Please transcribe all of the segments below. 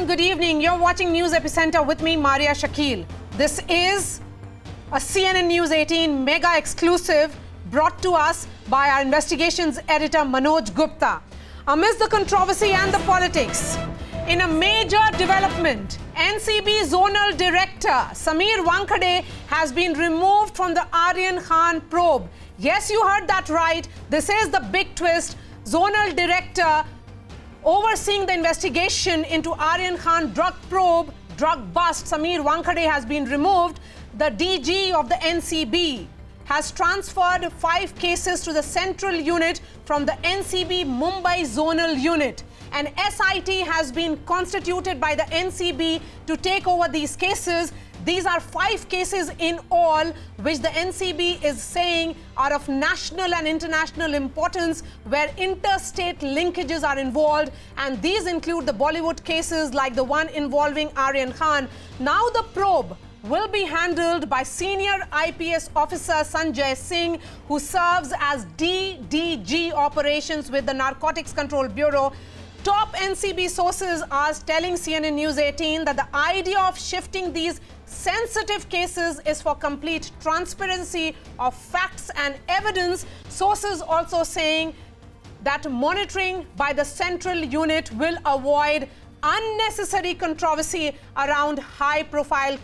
everyone, good evening. You're watching News Epicenter with me, Maria Shakil. This is a CNN News 18 mega exclusive brought to us by our investigations editor Manoj Gupta. Amidst the controversy and the politics, in a major development, NCB Zonal Director Sameer Wankhede has been removed from the Aryan Khan probe. Yes, you heard that right. This is the big twist. Zonal Director overseeing the investigation into Aryan Khan drug probe, drug bust, Sameer Wankhede has been removed. The DG of the NCB has transferred 5 cases to the central unit from the NCB Mumbai Zonal Unit. An SIT has been constituted by the NCB to take over these cases. These are 5 cases in all, which the NCB is saying are of national and international importance, where interstate linkages are involved. And these include the Bollywood cases like the one involving Aryan Khan. Now the probe will be handled by senior IPS officer Sanjay Singh, who serves as DDG operations with the Narcotics Control Bureau. Top NCB sources are telling CNN News 18 that the idea of shifting these sensitive cases is for complete transparency of facts and evidence. Sources also saying that monitoring by the central unit will avoid unnecessary controversy around high-profile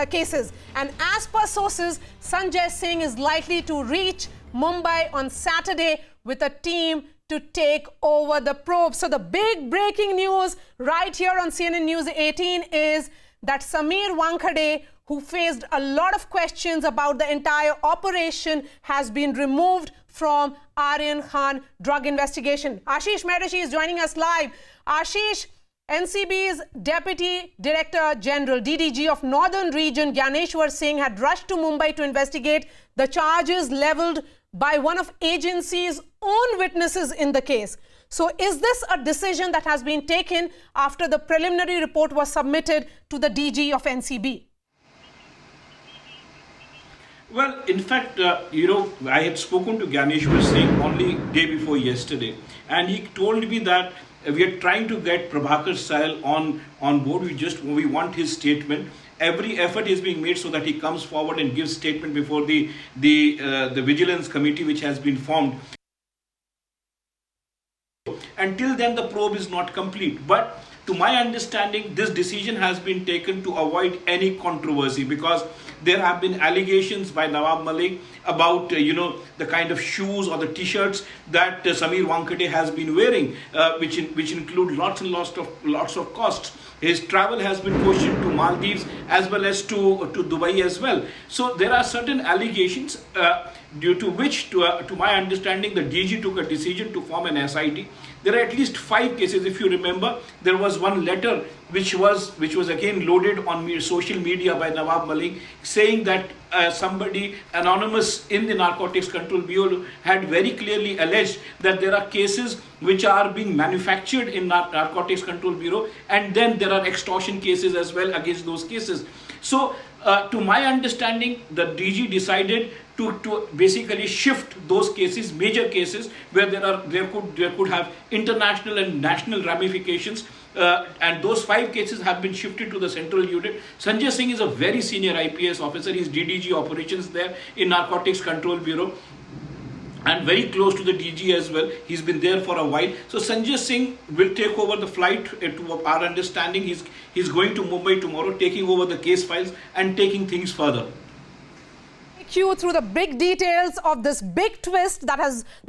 cases. And as per sources, Sanjay Singh is likely to reach Mumbai on Saturday with a team to take over the probe. So the big breaking news right here on CNN News 18 is that Sameer Wankhede, who faced a lot of questions about the entire operation, has been removed from Aryan Khan drug investigation. Ashish Mehrishi is joining us live. Ashish, NCB's Deputy Director General, DDG of Northern Region, Gyaneshwar Singh, had rushed to Mumbai to investigate the charges leveled by one of agency's own witnesses in the case. So is this a decision that has been taken after the preliminary report was submitted to the DG of NCB? Well, in fact, I had spoken to Gyaneshwar Singh only day before yesterday, and he told me that we are trying to get Prabhakar Sahel on board. We want his statement. Every effort is being made so that he comes forward and gives statement before the vigilance committee which has been formed. Until then, the probe is not complete. But to my understanding, this decision has been taken to avoid any controversy, because there have been allegations by Nawab Malik about the kind of shoes or the t-shirts that Sameer Wankhede has been wearing, which include lots and lots of costs. His travel has been questioned to Maldives as well as to Dubai as well. So there are certain allegations due to which, to my understanding, the DG took a decision to form an SIT. There are at least 5 cases. If you remember, there was one letter which was again loaded on social media by Nawab Malik, saying that somebody anonymous in the Narcotics Control Bureau had very clearly alleged that there are cases which are being manufactured in Narcotics Control Bureau, and then there are extortion cases as well against those cases. So to my understanding, the DG decided to basically shift those cases, major cases where there could have international and national ramifications, and those 5 cases have been shifted to the central unit. Sanjay Singh is a very senior IPS officer. He's DDG operations there in Narcotics Control Bureau, and very close to the DG as well. He's been there for a while. So Sanjay Singh will take over the flight. To our understanding, he's going to Mumbai tomorrow, taking over the case files and taking things further. You through the big details of this big twist that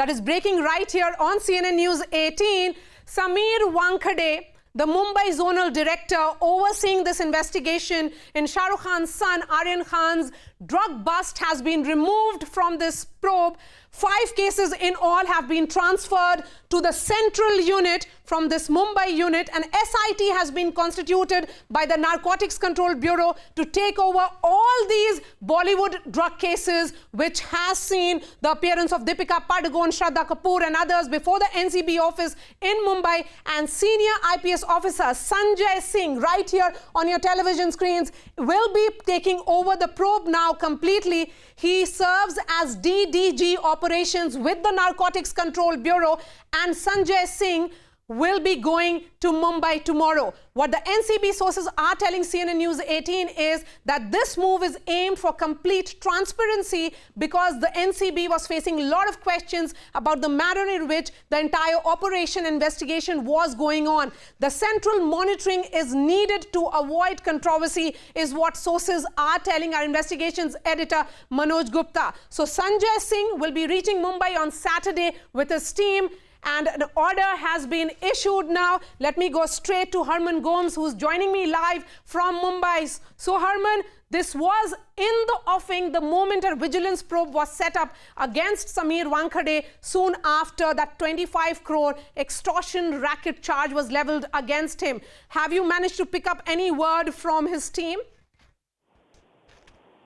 is breaking right here on CNN News 18. Sameer Wankhede, the Mumbai Zonal Director overseeing this investigation in Shah Rukh Khan's son Aryan Khan's drug bust, has been removed from this probe. 5 cases in all have been transferred to the central unit from this Mumbai unit. An SIT has been constituted by the Narcotics Control Bureau to take over all these Bollywood drug cases, which has seen the appearance of Deepika Padukone, Shraddha Kapoor and others before the NCB office in Mumbai. And senior IPS officer Sanjay Singh, right here on your television screens, will be taking over the probe now completely. He serves as DDG operations with the Narcotics Control Bureau, and Sanjay Singh will be going to Mumbai tomorrow. What the NCB sources are telling CNN News 18 is that this move is aimed for complete transparency because the NCB was facing a lot of questions about the manner in which the entire operation investigation was going on. The central monitoring is needed to avoid controversy is what sources are telling our investigations editor Manoj Gupta. So Sanjay Singh will be reaching Mumbai on Saturday with his team, and an order has been issued now. Let me go straight to Herman Gomes, who's joining me live from Mumbai. So Herman, this was in the offing the moment a vigilance probe was set up against Samir Wankhede soon after that 25 crore extortion racket charge was leveled against him. Have you managed to pick up any word from his team?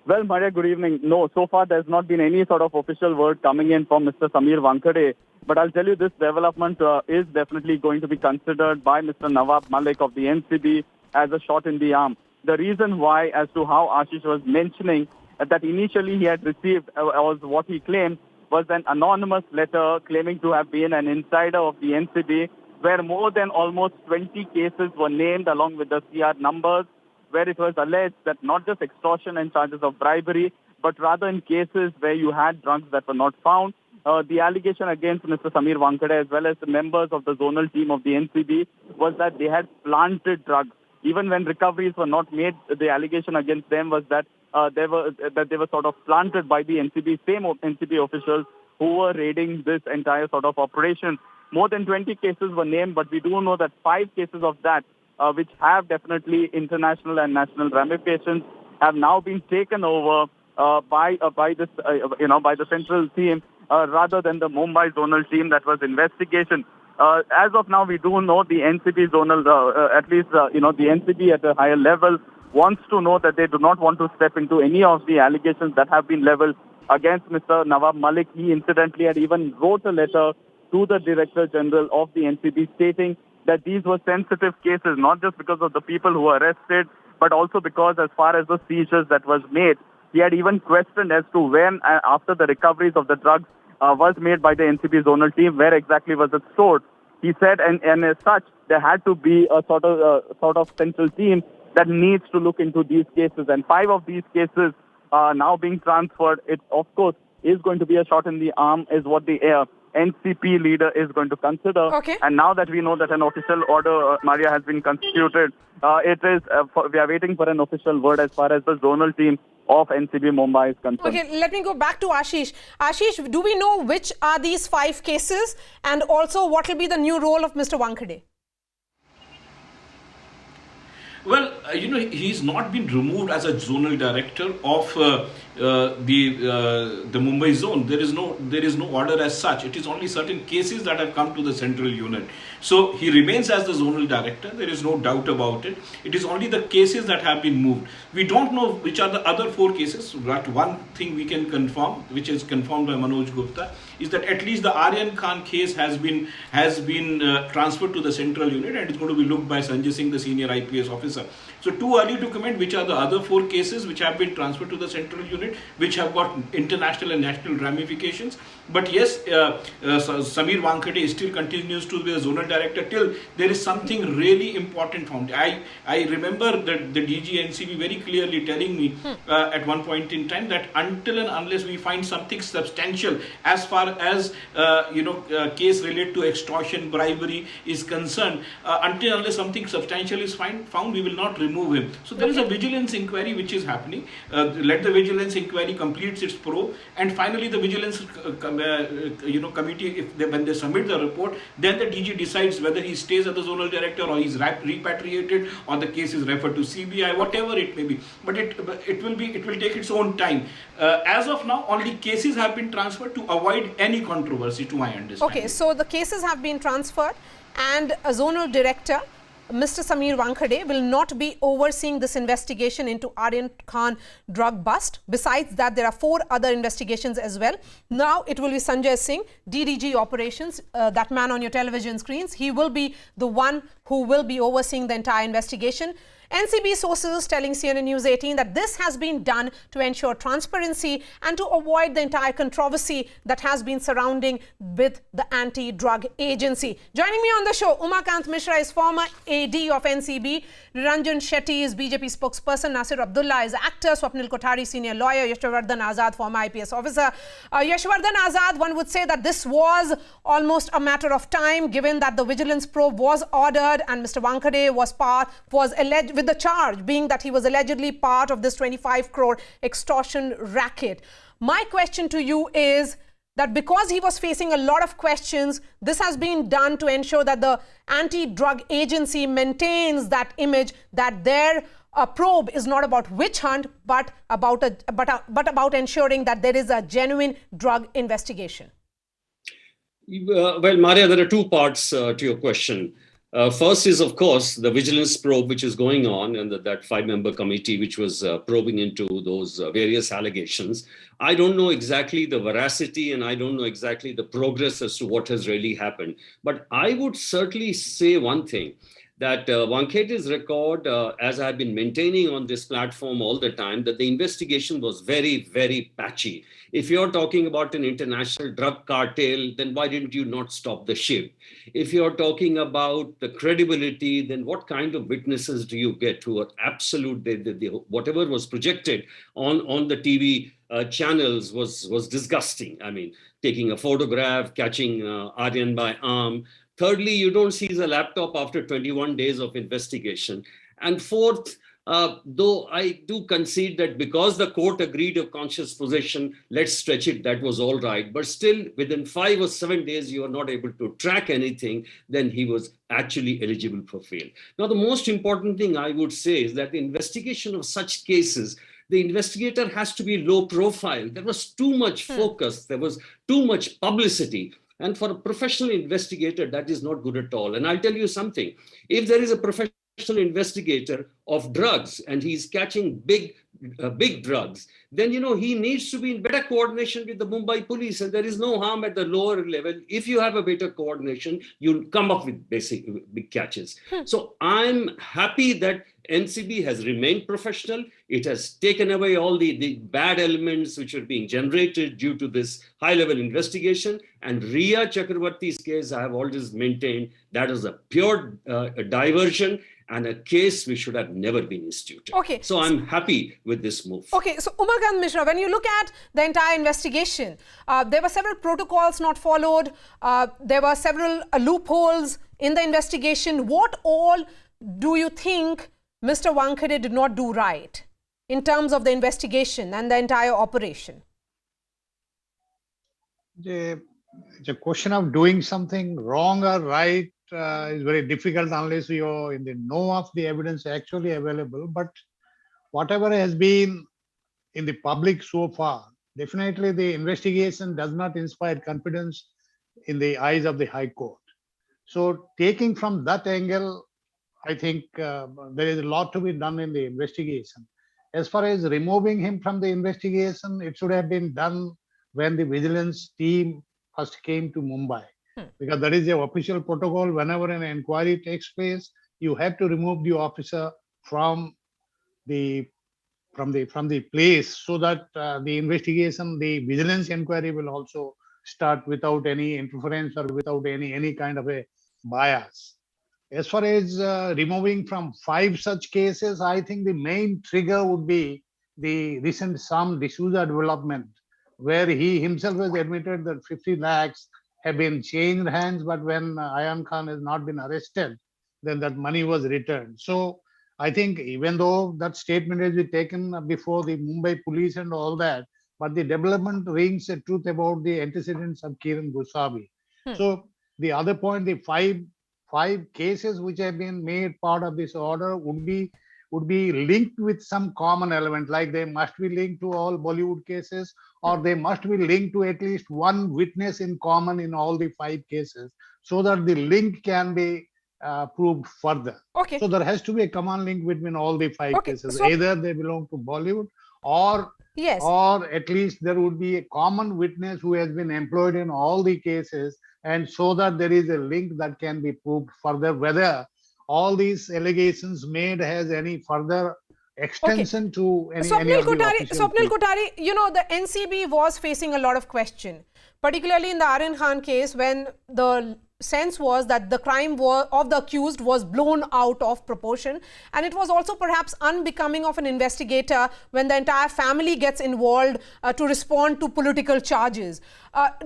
Well, Maria, good evening. No, so far there's not been any sort of official word coming in from Mr. Samir Wankhede. But I'll tell you, this development is definitely going to be considered by Mr. Nawab Malik of the NCB as a shot in the arm. The reason why, as to how Ashish was mentioning, that initially he had received, was what he claimed, was an anonymous letter claiming to have been an insider of the NCB, where more than almost 20 cases were named along with the CR numbers, where it was alleged that not just extortion and charges of bribery, but rather in cases where you had drugs that were not found. The allegation against Mr. Samir Wankhede as well as the members of the zonal team of the NCB was that they had planted drugs. Even when recoveries were not made, the allegation against them was that they were sort of planted by the NCB, same NCB officials who were raiding this entire sort of operation. More than 20 cases were named, but we do know that 5 cases of that, which have definitely international and national ramifications, have now been taken over by the central team rather than the Mumbai zonal team that was investigation. As of now, we do know the NCB zonal, the NCB at a higher level wants to know that they do not want to step into any of the allegations that have been leveled against Mr. Nawab Malik. He incidentally had even wrote a letter to the Director General of the NCB stating that these were sensitive cases, not just because of the people who were arrested, but also because as far as the seizures that was made, he had even questioned as to when, after the recoveries of the drugs was made by the NCB zonal team, where exactly was it stored. He said, and as such, there had to be a sort of central team that needs to look into these cases. And 5 of these cases are now being transferred. It, of course, is going to be a shot in the arm, is what the NCP leader is going to consider. Okay. And now that we know that an official order, Maria, has been constituted, we are waiting for an official word as far as the zonal team of NCB Mumbai is concerned. Okay, let me go back to Ashish. Ashish, do we know which are these 5 cases, and also what will be the new role of Mr. Wankhede? Well, he's not been removed as a zonal director of the Mumbai zone. There is no order as such. It is only certain cases that have come to the central unit. So he remains as the zonal director. There is no doubt about it. It is only the cases that have been moved. We don't know which are the other 4 cases. But one thing we can confirm, which is confirmed by Manoj Gupta, is that at least the Aryan Khan case has been transferred to the central unit, and it's going to be looked by Sanjay Singh, the senior IPS officer. So too early to comment which are the other 4 cases which have been transferred to the central unit, which have got international and national ramifications. But yes, Samir Wankhede still continues to be a zonal director till there is something really important found. I remember that the DG NCB very clearly telling me at one point in time that until and unless we find something substantial as far as case related to extortion, bribery is concerned, until and unless something substantial is found, we will not remove him. So there is a vigilance inquiry which is happening. Let the vigilance inquiry completes its probe, and finally the vigilance committee, when they submit the report, then the DG decides whether he stays as the zonal director or he's repatriated or the case is referred to CBI, whatever it may be. But it will take its own time. As of now, only cases have been transferred to avoid any controversy, to my understanding. Okay, so the cases have been transferred, and a zonal director, Mr. Samir Wankhede, will not be overseeing this investigation into Aryan Khan drug bust. Besides that, there are 4 other investigations as well. Now it will be Sanjay Singh, DDG operations, that man on your television screens. He will be the one who will be overseeing the entire investigation. NCB sources telling CNN News 18 that this has been done to ensure transparency and to avoid the entire controversy that has been surrounding with the anti-drug agency. Joining me on the show, Umakant Mishra is former AD of NCB, Ranjan Shetty is BJP spokesperson, Nasir Abdullah is actor, Swapnil Kothari senior lawyer, Yashwardhan Azad former IPS officer. Yashwardhan Azad, one would say that this was almost a matter of time, given that the vigilance probe was ordered and Mr. Wankhede was alleged with the charge being that he was allegedly part of this 25 crore extortion racket. My question to you is that because he was facing a lot of questions, this has been done to ensure that the anti-drug agency maintains that image that their probe is not about witch hunt, but about ensuring that there is a genuine drug investigation. Well, Maria, there are two parts to your question. First is, of course, the vigilance probe, which is going on, and that five-member committee, which was probing into those various allegations. I don't know exactly the veracity, and I don't know exactly the progress as to what has really happened. But I would certainly say one thing, that Wankhede's record, as I've been maintaining on this platform all the time, that the investigation was very, very patchy. If you're talking about an international drug cartel, then why didn't you not stop the ship? If you're talking about the credibility, then what kind of witnesses do you get who are absolute, whatever was projected on the TV channels was disgusting. I mean, taking a photograph, catching Aryan by arm. Thirdly, you don't seize a laptop after 21 days of investigation. And fourth, though I do concede that because the court agreed a conscious possession, let's stretch it, that was all right. But still, within 5 or 7 days, you are not able to track anything, then he was actually eligible for bail. Now, the most important thing I would say is that the investigation of such cases, the investigator has to be low profile. There was too much focus. There was too much publicity. And for a professional investigator, that is not good at all. And I'll tell you something. If there is a professional investigator of drugs and he's catching big drugs, then, you know, he needs to be in better coordination with the Mumbai police. And there is no harm at the lower level. If you have a better coordination, you'll come up with big catches. So I'm happy that NCB has remained professional. It has taken away all the bad elements which are being generated due to this high-level investigation. And Riya Chakravarti's case, I have always maintained that is a pure diversion and a case which should have never been instituted. Okay. So I'm happy with this move. Okay, so Umakant Mishra, when you look at the entire investigation, there were several protocols not followed. There were several loopholes in the investigation. What all do you think Mr. Wankhede did not do right in terms of the investigation and the entire operation? The question of doing something wrong or right is very difficult unless you're in the know of the evidence actually available. But whatever has been in the public so far, definitely the investigation does not inspire confidence in the eyes of the High Court. So taking from that angle, I think there is a lot to be done in the investigation. As far as removing him from the investigation, it should have been done when the vigilance team first came to Mumbai. Because that is the official protocol. Whenever an inquiry takes place, you have to remove the officer from the place so that the investigation, the vigilance inquiry will also start without any interference or without any kind of a bias. As far as removing from 5 such cases, I think the main trigger would be the recent Sam D'Souza development, where he himself has admitted that 50 lakhs have been changed hands, but when Ayan Khan has not been arrested, then that money was returned. So I think even though that statement has been taken before the Mumbai police and all that, but the development rings the truth about the antecedents of Kiran Goswami. So the other point, the five cases which have been made part of this order would be linked with some common element, like they must be linked to all Bollywood cases, or they must be linked to at least one witness in common in all the 5 cases, so that the link can be proved further. Okay. So there has to be a common link between all the 5 cases. So either they belong to Bollywood, or at least there would be a common witness who has been employed in all the cases, and so that there is a link that can be proved further, whether all these allegations made has any further extension to any Swapnil of the Kothari, official Swapnil people. Kothari, you know, the NCB was facing a lot of question, particularly in the Aryan Khan case, when the sense was that the crime of the accused was blown out of proportion, and it was also perhaps unbecoming of an investigator when the entire family gets involved to respond to political charges.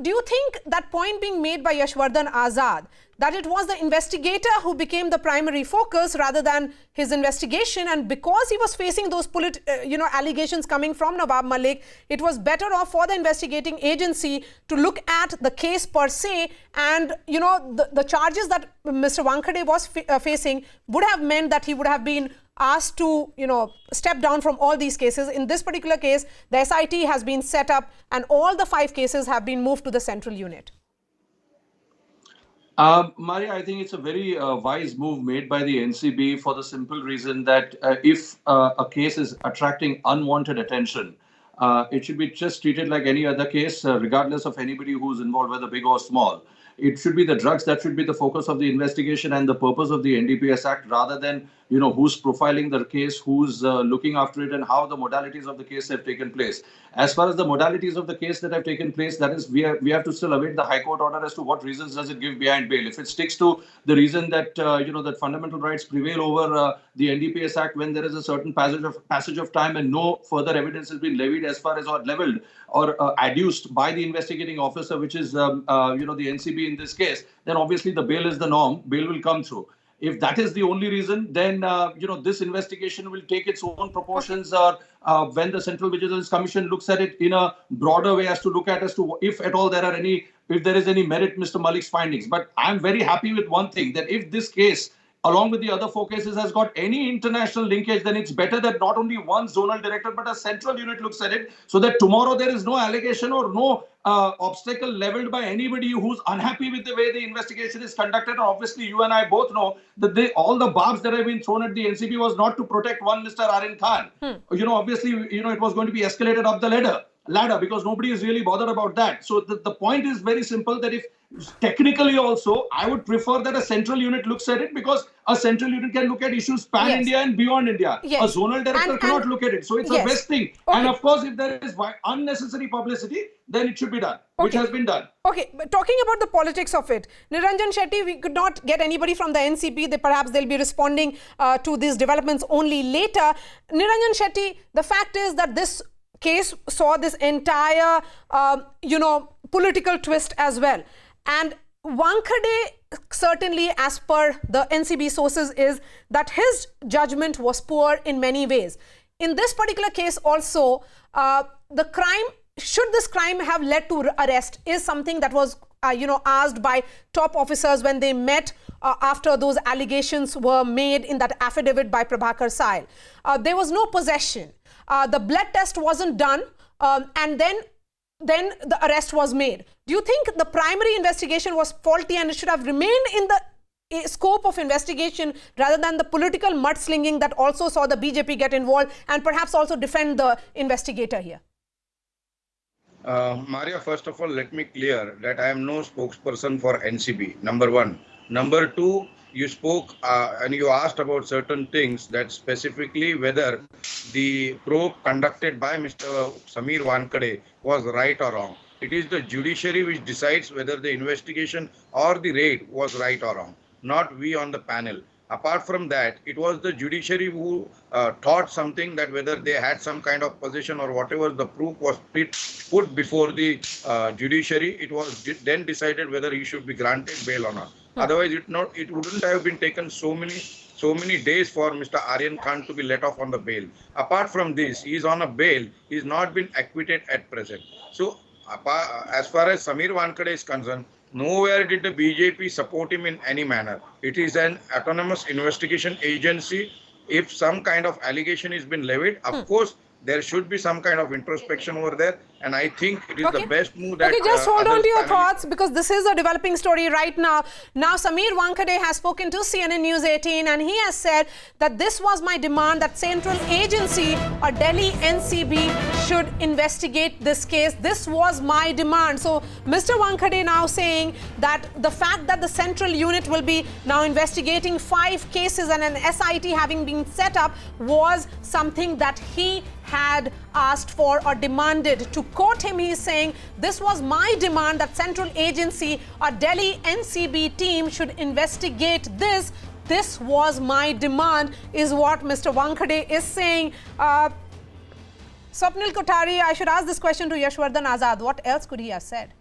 Do you think that point being made by Yashwardhan Azad, that it was the investigator who became the primary focus rather than his investigation, and because he was facing those allegations coming from Nawab Malik, it was better off for the investigating agency to look at the case per se, and the charges that Mr. Wankhede was facing would have meant that he would have been asked to step down from all these cases. In this particular case, the SIT has been set up and all the 5 cases have been moved to the central unit. Maria, I think it's a very wise move made by the NCB for the simple reason that if a case is attracting unwanted attention, it should be just treated like any other case, regardless of anybody who's involved, whether big or small. It should be the drugs that should be the focus of the investigation and the purpose of the NDPS Act, rather than who's profiling the case, who's looking after it, and how the modalities of the case have taken place. As far as the modalities of the case that have taken place, that is, we have to still await the High Court order as to what reasons does it give behind bail. If it sticks to the reason that that fundamental rights prevail over the NDPS Act when there is a certain passage of time and no further evidence has been levied as far as or leveled or adduced by the investigating officer, which is the NCB in this case, then obviously the bail is the norm. Bail will come through. If that is the only reason, then this investigation will take its own proportions. When the Central Vigilance Commission looks at it in a broader way, as to if at all if there is any merit Mr. Malik's findings. But I'm very happy with one thing, that if this case, along with the other 4 cases, has got any international linkage, then it's better that not only one zonal director but a central unit looks at it, so that tomorrow there is no allegation or no obstacle leveled by anybody who's unhappy with the way the investigation is conducted. And obviously, you and I both know that all the barbs that have been thrown at the NCB was not to protect one Mr. Aryan Khan. Obviously, it was going to be escalated up the ladder because nobody is really bothered about that. So the point is very simple, that if technically also, I would prefer that a central unit looks at it, because a central unit can look at issues pan-India and beyond India. Yes. A zonal director cannot look at it. So it's the best thing. Okay. And of course, if there is unnecessary publicity, then it should be done, which has been done. Okay, but talking about the politics of it, Niranjan Shetty, we could not get anybody from the NCB. Perhaps they'll be responding to these developments only later. Niranjan Shetty, the fact is that this case saw this entire, political twist as well. And Wankhede, certainly as per the NCB sources, is that his judgment was poor in many ways. In this particular case also, should this crime have led to arrest is something that was asked by top officers when they met after those allegations were made in that affidavit by Prabhakar Sahil. There was no possession. The blood test wasn't done, and then the arrest was made. Do you think the primary investigation was faulty and it should have remained in the scope of investigation rather than the political mudslinging that also saw the BJP get involved and perhaps also defend the investigator here? Maria, first of all, let me clear that I am no spokesperson for NCB, number 1. Number 2, you spoke and you asked about certain things, that specifically whether the probe conducted by Mr. Samir Wankhede was right or wrong. It is the judiciary which decides whether the investigation or the raid was right or wrong, not we on the panel. Apart from that, it was the judiciary who thought something, that whether they had some kind of possession or whatever the proof was put before the judiciary, it was then decided whether he should be granted bail or not. Otherwise, it wouldn't have been taken so many days for Mr. Aryan Khan to be let off on the bail. Apart from this, he is on a bail. He has not been acquitted at present. So, as far as Samir Wankhede is concerned, nowhere did the BJP support him in any manner. It is an autonomous investigation agency. If some kind of allegation has been levied, of course, there should be some kind of introspection over there. And I think it is the best move that. Okay, just hold on others to your family- thoughts, because this is a developing story right now. Now, Sameer Wankhede has spoken to CNN News 18 and he has said that this was my demand, that central agency or Delhi NCB should investigate this case. This was my demand. So, Mr. Wankhede now saying that the fact that the central unit will be now investigating 5 cases and an SIT having been set up was something that he had asked for or demanded. To quote him, he is saying, this was my demand that central agency or Delhi NCB team should investigate this. This was my demand, is what Mr. Wankhede is saying. Swapnil Kothari, I should ask this question to Yashwardhan Azad. What else could he have said?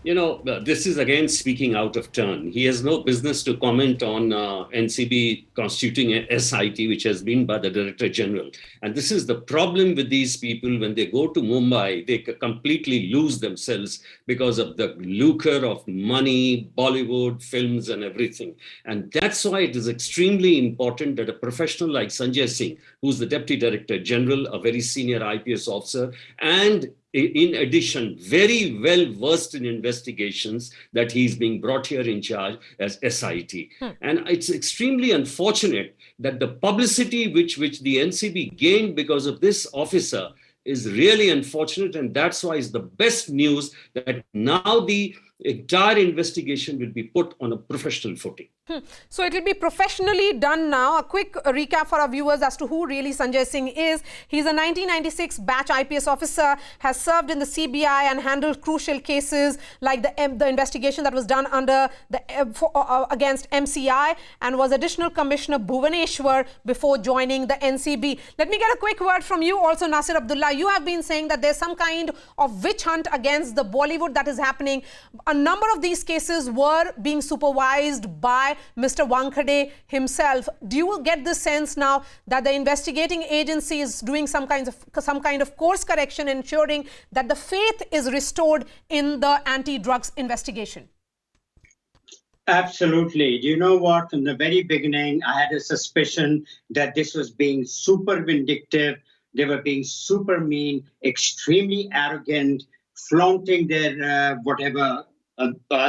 You know, this is again speaking out of turn. He has no business to comment on NCB constituting a SIT, which has been by the Director General. And this is the problem with these people. When they go to Mumbai, they completely lose themselves because of the lucre of money, Bollywood, films and everything. And that's why it is extremely important that a professional like Sanjay Singh, who's the Deputy Director General, a very senior IPS officer, and in addition, very well versed in investigations, that he's being brought here in charge as SIT. And it's extremely unfortunate that the publicity which the NCB gained because of this officer is really unfortunate. And that's why it's the best news that now the entire investigation will be put on a professional footing. So it will be professionally done now. A quick recap for our viewers as to who really Sanjay Singh is. He's a 1996 batch IPS officer, has served in the CBI and handled crucial cases like the investigation that was done under the against MCI, and was Additional Commissioner Bhuvaneshwar before joining the NCB. Let me get a quick word from you also, Nasir Abdullah. You have been saying that there's some kind of witch hunt against the Bollywood that is happening. A number of these cases were being supervised by Mr. Wankhede himself. Do you get the sense now that the investigating agency is doing some kind of course correction, ensuring that the faith is restored in the anti-drugs investigation? Absolutely. Do you know what? From the very beginning, I had a suspicion that this was being super vindictive. They were being super mean, extremely arrogant, flaunting their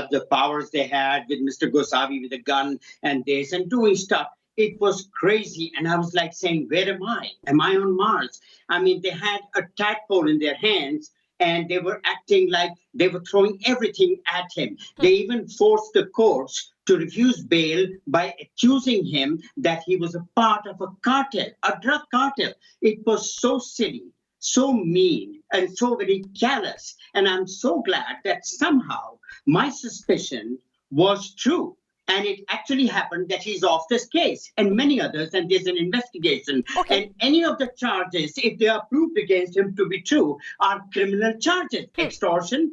the powers they had with Mr. Gosavi with a gun and this and doing stuff. It was crazy. And I was like saying, where am I? Am I on Mars? I mean, they had a tadpole in their hands and they were acting like they were throwing everything at him. They even forced the courts to refuse bail by accusing him that he was a part of a cartel, a drug cartel. It was so silly, so mean, and so very callous. And I'm so glad that somehow my suspicion was true. And it actually happened that he's off this case and many others, and there's an investigation. Okay. And any of the charges, if they are proved against him to be true, are criminal charges. Extortion,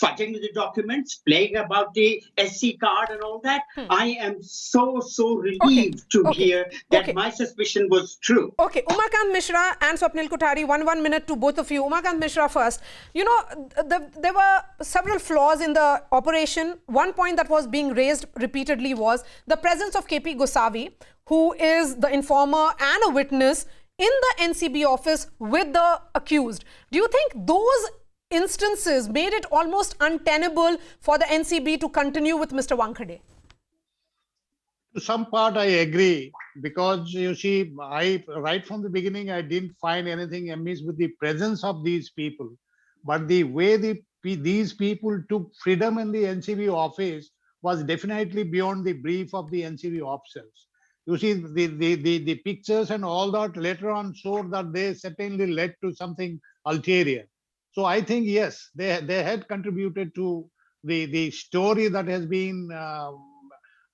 fudging with the documents, playing about the SC card and all that. I am so relieved to hear that my suspicion was true. Okay, Umakant Mishra and Swapnil Kothari, one minute to both of you. Umakant Mishra first. You know, there were several flaws in the operation. One point that was being raised repeatedly was the presence of KP Gosavi, who is the informer and a witness in the NCB office with the accused. Do you think those instances made it almost untenable for the NCB to continue with Mr. Wankhede? To some part, I agree, because you see, right from the beginning, I didn't find anything amiss with the presence of these people, but the way these people took freedom in the NCB office was definitely beyond the brief of the NCB officers. You see, the pictures and all that later on showed that they certainly led to something ulterior. So I think, yes, they had contributed to the story that has been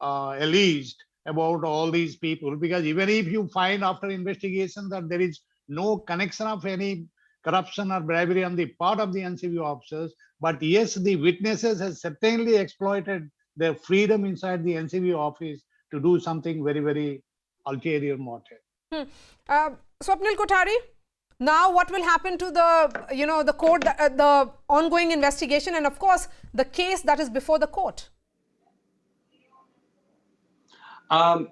alleged about all these people, because even if you find after investigation that there is no connection of any corruption or bribery on the part of the NCB officers, but yes, the witnesses have certainly exploited their freedom inside the NCB office to do something very, very ulterior motive. Swapnil Kothari? Now, what will happen to the court, the ongoing investigation, and of course, the case that is before the court?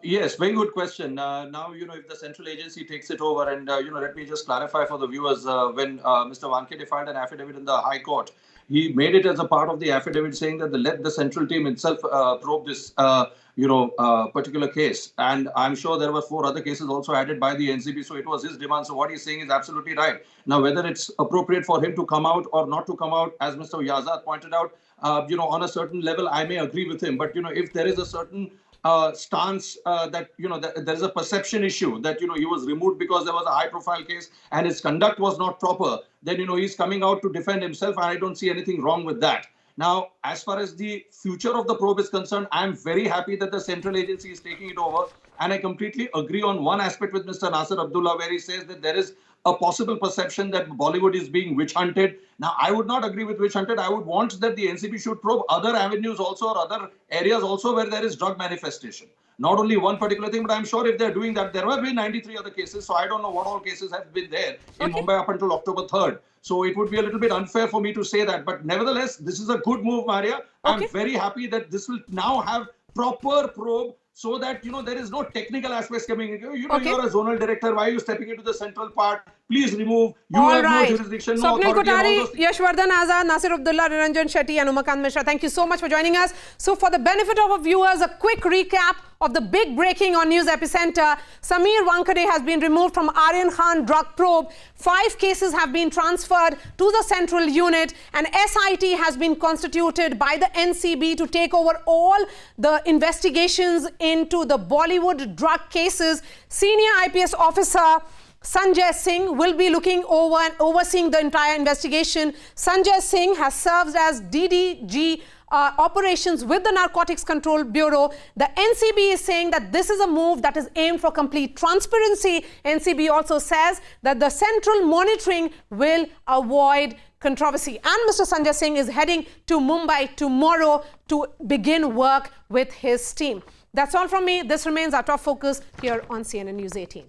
Yes, very good question. Now, if the central agency takes it over, and, let me just clarify for the viewers, when Mr. Wankhede filed an affidavit in the High Court, he made it as a part of the affidavit saying that let the central team itself probe this, particular case. And I'm sure there were 4 other cases also added by the NCB. So it was his demand. So what he's saying is absolutely right. Now, whether it's appropriate for him to come out or not to come out, as Mr. Yazad pointed out, on a certain level, I may agree with him. But, if there is a certain stance that there's a perception issue that he was removed because there was a high-profile case and his conduct was not proper, then he's coming out to defend himself, and I don't see anything wrong with that. Now, as far as the future of the probe is concerned, I'm very happy that the central agency is taking it over, and I completely agree on one aspect with Mr. Nasir Abdullah, where he says that there is a possible perception that Bollywood is being witch hunted. Now, I would not agree with witch hunted. I would want that the NCB should probe other avenues also, or other areas also where there is drug manifestation. Not only one particular thing, but I'm sure if they're doing that, there have been 93 other cases. So I don't know what all cases have been there in Mumbai up until October 3rd. So it would be a little bit unfair for me to say that. But nevertheless, this is a good move, Maria. I'm very happy that this will now have proper probe, so that there is no technical aspects coming in. You're a zonal director. Why are you stepping into the central part? Please remove. You have no jurisdiction, no Swapnil authority. Kothari, Yashwardhan Azad, Nasir Abdullah, Niranjan Shetty, and Umakant Mishra, thank you so much for joining us. So for the benefit of our viewers, a quick recap of the big breaking on News Epicenter. Sameer Wankhede has been removed from Aryan Khan drug probe. 5 cases have been transferred to the central unit, and SIT has been constituted by the NCB to take over all the investigations into the Bollywood drug cases. Senior IPS officer Sanjay Singh will be looking over and overseeing the entire investigation. Sanjay Singh has served as DDG operations with the Narcotics Control Bureau. The NCB is saying that this is a move that is aimed for complete transparency. NCB also says that the central monitoring will avoid controversy. And Mr. Sanjay Singh is heading to Mumbai tomorrow to begin work with his team. That's all from me. This remains our top focus here on CNN News 18.